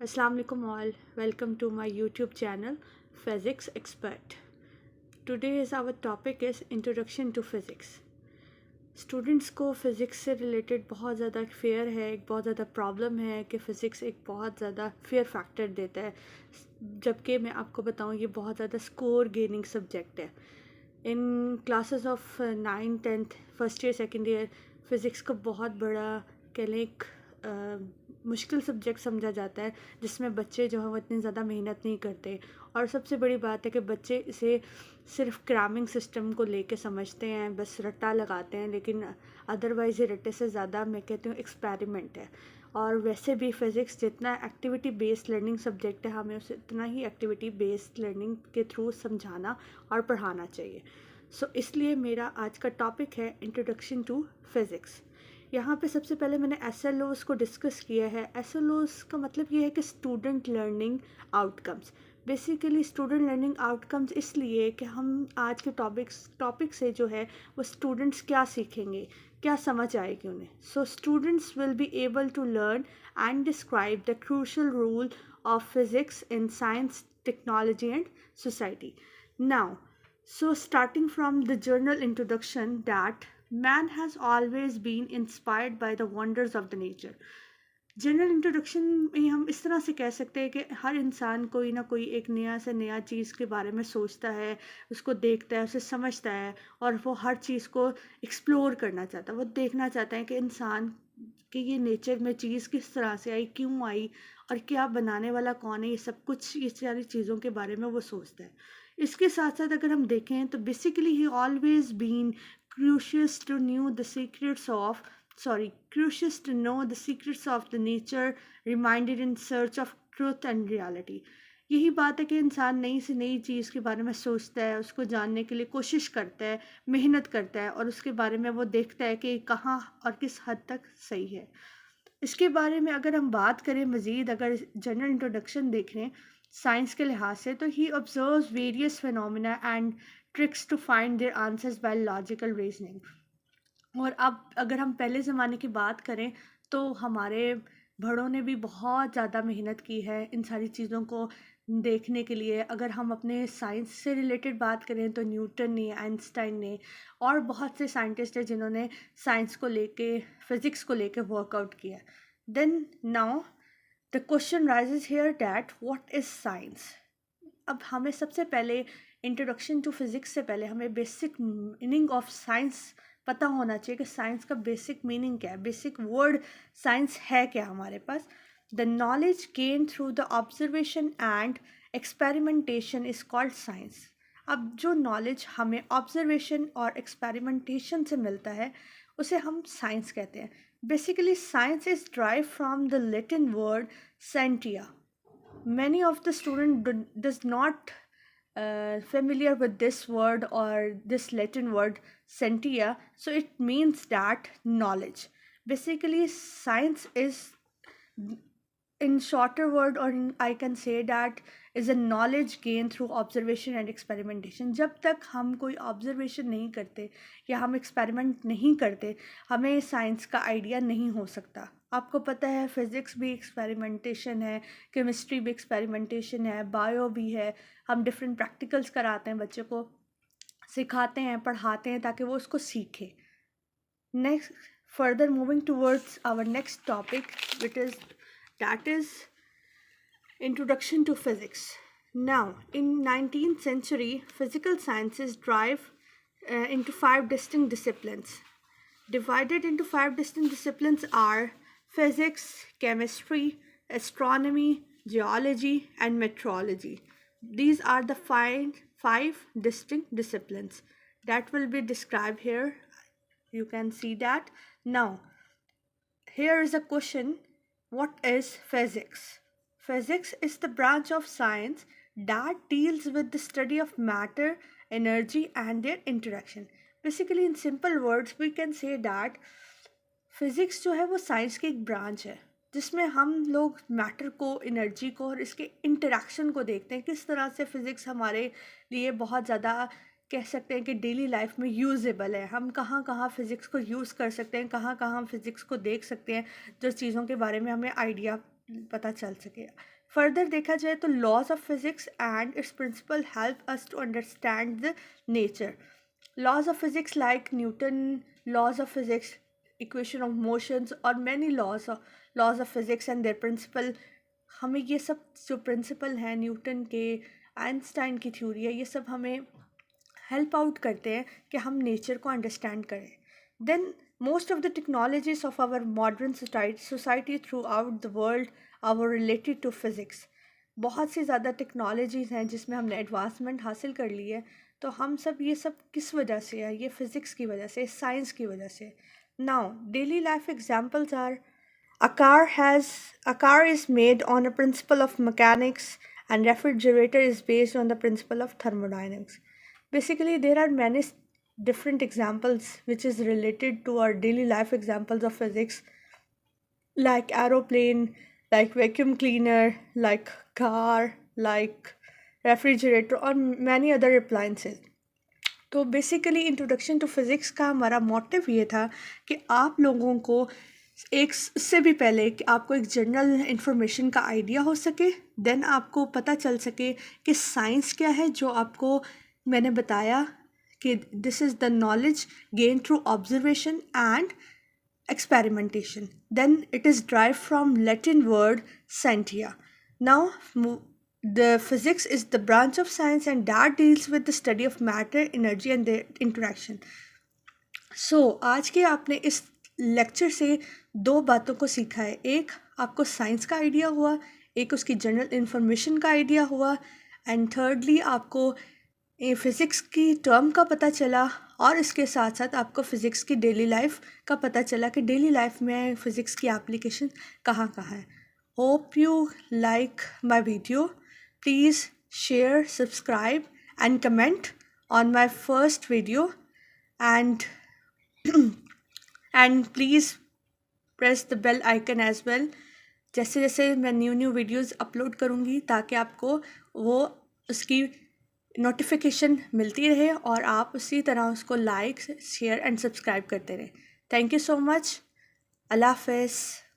Assalamualaikum all, welcome to my YouTube channel Physics Expert. Today's our topic is Introduction to Physics. Students को physics से related बहुत ज़्यादा fair है, एक बहुत ज़्यादा प्रॉब्लम है कि फ़िज़िक्स एक बहुत ज़्यादा फेयर फैक्टर देता है, जबकि मैं आपको बताऊं ये बहुत ज़्यादा स्कोर गेनिंग सब्जेक्ट है। In classes of 9, 10th, first year, second year physics को बहुत बड़ा कह लें एक मुश्किल सब्जेक्ट समझा जाता है, जिसमें बच्चे जो हैं वो इतनी ज़्यादा मेहनत नहीं करते। और सबसे बड़ी बात है कि बच्चे इसे सिर्फ क्रैमिंग सिस्टम को लेके समझते हैं, बस रट्टा लगाते हैं, लेकिन अदरवाइज़ ये रट्टे से ज़्यादा मैं कहती हूँ एक्सपेरिमेंट है। और वैसे भी फ़िज़िक्स जितना एक्टिविटी बेस्ड लर्निंग सब्जेक्ट है, हमें उसे उतना ही एक्टिविटी बेस्ड लर्निंग के थ्रू समझाना और पढ़ाना चाहिए। इसलिए मेरा आज का टॉपिक है इंट्रोडक्शन टू फ़िज़िक्स। यहाँ पे सबसे पहले मैंने एस को डिस्कस किया है। एस का मतलब ये है कि student learning outcomes. Basically student learning outcomes इसलिए कि हम आज के टॉपिक से जो है वो स्टूडेंट्स क्या सीखेंगे, क्या समझ आएगी उन्हें। So students will be able to learn and describe the crucial rule of physics in science, technology and society. Now, so starting from the general introduction that man has always been inspired by the wonders of the nature. General introduction में हम इस तरह से कह सकते हैं कि हर इंसान कोई ना कोई एक नया से नया चीज़ के बारे में सोचता है, उसको देखता है, उसे समझता है, और वो हर चीज़ को एक्सप्लोर करना चाहता है। वो देखना चाहता है कि इंसान कि ये नेचर में चीज़ किस तरह से आई, क्यों आई, और क्या बनाने वाला कौन है, ये सब कुछ, ये सारी चीज़ों के बारे में वो सोचता है। इसके साथ साथ अगर हम देखें तो basically he always been curious to know the secrets of curious to know the secrets of the nature, reminded in search of truth and reality. यही बात है कि इंसान नई से नई चीज़ के बारे में सोचता है, उसको जानने के लिए कोशिश करता है, मेहनत करता है, और उसके बारे में वो देखता है कि कहाँ और किस हद तक सही है। इसके बारे में अगर हम बात करें मज़ीद, अगर जनरल इंट्रोडक्शन देख लें साइंस के लिहाज से, तो he observes various phenomena and tricks to find their answers by logical reasoning. और अब अगर हम पहले ज़माने की बात करें तो हमारे बड़ों ने भी बहुत ज़्यादा मेहनत की है इन सारी चीज़ों को देखने के लिए। अगर हम अपने साइंस से रिलेटेड बात करें तो न्यूटन ने, आइंस्टाइन ने, और बहुत से साइंटिस्ट हैं जिन्होंने साइंस को लेके, फिज़िक्स को लेके वर्कआउट किया। Then now the question raises here that what is science. अब हमें सबसे पहले इंट्रोडक्शन टू फिज़िक्स से पहले हमें बेसिक मीनिंग ऑफ साइंस पता होना चाहिए कि साइंस का बेसिक मीनिंग क्या है, बेसिक वर्ड साइंस है क्या हमारे पास। The knowledge gain through the observation and experimentation is called science. अब जो नॉलेज हमें ऑब्जर्वेशन और एक्सपेरिमेंटेशन से मिलता है उसे हम साइंस कहते हैं। Basically science is drive from the Latin word सेंटिया। Many of the student does not familiar with this word or this Latin word sentia, so it means that knowledge. Basically science is, in shorter word, or I can say that is a knowledge gained through observation and experimentation. जब तक हम कोई observation नहीं करते या हम experiment नहीं करते, हमें साइंस का आइडिया नहीं हो सकता। आपको पता है फिज़िक्स भी एक्सपेरिमेंटेशन है, केमिस्ट्री भी एक्सपेरिमेंटेशन है, बायो भी है। हम डिफरेंट प्रैक्टिकल्स कराते हैं, बच्चों को सिखाते हैं, पढ़ाते हैं ताकि वो उसको सीखे। Next, further moving towards our next topic, which is that is introduction to physics. Now in 19th century physical sciences drive into five distinct disciplines. Divided into five distinct disciplines are physics, chemistry, astronomy, geology, and meteorology. These are the five distinct disciplines that will be described here. You can see that. Now here is a question: what is physics? Physics is the branch of science that deals with the study of matter, energy, and their interaction. Basically in simple words we can say that physics जो है वो science की एक branch है जिसमें हम लोग matter को, एनर्जी को और इसके इंटरेक्शन को देखते हैं। किस तरह से फ़िज़िक्स हमारे लिए बहुत ज़्यादा कह सकते हैं कि डेली लाइफ में यूजेबल है। हम कहाँ कहाँ फ़िज़िक्स को यूज़ कर सकते हैं, कहाँ कहाँ हम फ़िज़िक्स को देख सकते हैं, जो चीज़ों के बारे में हमें आइडिया पता चल सके। फर्दर देखा जाए तो laws of physics and its principle help us to understand the nature. Laws of physics like Newton laws of physics, equation of motions और many laws of physics and their principle, हमें ये सब जो principal हैं Newton के, Einstein की theory है, ये सब हमें हेल्प आउट करते हैं कि हम नेचर को अंडरस्टैंड करें। Then most of the technologies of our modern society throughout the world our related to physics. बहुत सी ज़्यादा टेक्नोलॉजीज़ हैं जिसमें हमने एडवांसमेंट हासिल कर ली है, तो हम सब ये सब किस वजह से है? ये फ़िज़िक्स की वजह से, साइंस की वजह से। Now daily life examples are a car is made on a principle of mechanics and refrigerator is based on the principle of thermodynamics. Basically there are many different examples which is related to our daily life examples of physics, like aeroplane, like vacuum cleaner, like car, like refrigerator और many other appliances. तो basically introduction to physics का हमारा motive ये था कि आप लोगों को एक इससे भी पहले कि आपको एक जनरल इंफॉर्मेशन का आइडिया हो सके, देन आपको पता चल सके कि साइंस क्या है, जो आपको मैंने बताया कि this is the knowledge gain through observation and experimentation. Then it is derived from Latin word scientia. Now the physics is the branch of science and that deals with the study of matter, energy and their interaction. So आज के आपने इस lecture से दो बातों को सीखा है। एक, आपको साइंस का आइडिया हुआ, एक उसकी जनरल इंफॉर्मेशन का आइडिया हुआ, एंड थर्डली आपको फ़िज़िक्स की टर्म का पता चला, और इसके साथ साथ आपको फ़िज़िक्स की डेली लाइफ का पता चला कि डेली लाइफ में फ़िज़िक्स की एप्लीकेशन कहाँ कहाँ है। Hope you like my video. Please share, subscribe and comment on my first video and please press the bell icon as well. जैसे जैसे मैं न्यू वीडियोज़ अपलोड करूँगी ताकि आपको वो उसकी नोटिफिकेशन मिलती रहे और आप उसी तरह उसको लाइक, शेयर एंड सब्सक्राइब करते रहें। Thank you so much. अल्लाह हाफ़िज़।